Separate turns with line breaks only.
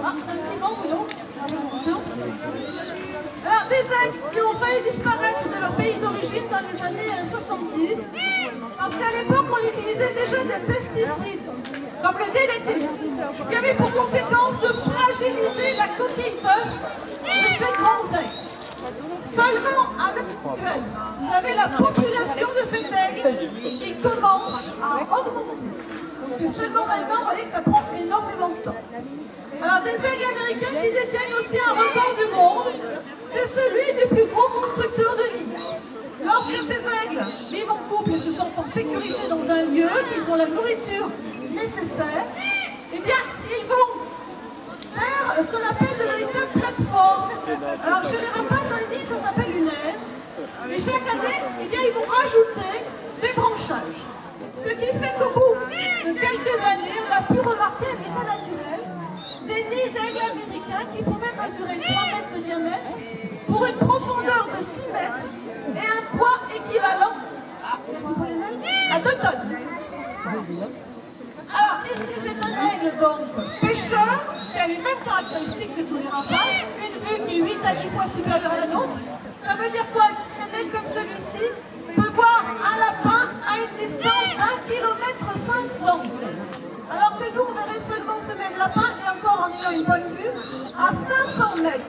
Ah, un petit gant, non? Alors, des aigles qui ont failli disparaître de leur pays d'origine dans les années 70, parce qu'à l'époque, on utilisait déjà des pesticides, comme le DDT, qui avait pour conséquence de fragiliser la coquille d'œuf de ces grands aigles. Seulement à l'heure actuelle, vous avez la population de cet aigle qui commence à augmenter. C'est seulement maintenant, vous voyez que ça prend énormément de temps. Alors des aigles américains qui détiennent aussi un record du monde, c'est celui du plus gros constructeur de nids. Lorsque ces aigles vivent en couple et se sentent en sécurité dans un lieu, qu'ils ont la nourriture nécessaire, eh bien ils vont faire ce qu'on appelle de véritables plateformes. Alors chez les rapaces, un nid, ça s'appelle une aire. Et chaque année, eh bien, ils vont rajouter des branchages. Ce qui fait qu'au bout de quelques années, on a pu remarquer à l'état naturel des nids d'aigles américains qui pouvaient mesurer 3 mètres de diamètre pour une profondeur de 6 mètres et un poids équivalent à 2 tonnes. Alors ici c'est un aigle donc pêcheur qui a les mêmes caractéristiques que tous les rapaces, une vue qui est 8 à 10 fois supérieure à la nôtre. Ça veut dire quoi? Un aigle comme celui-ci peut voir un lapin à une distance d'1,5 km. Alors que nous, on verrait seulement ce même lapin, et encore en ayant une bonne vue, à 500 mètres.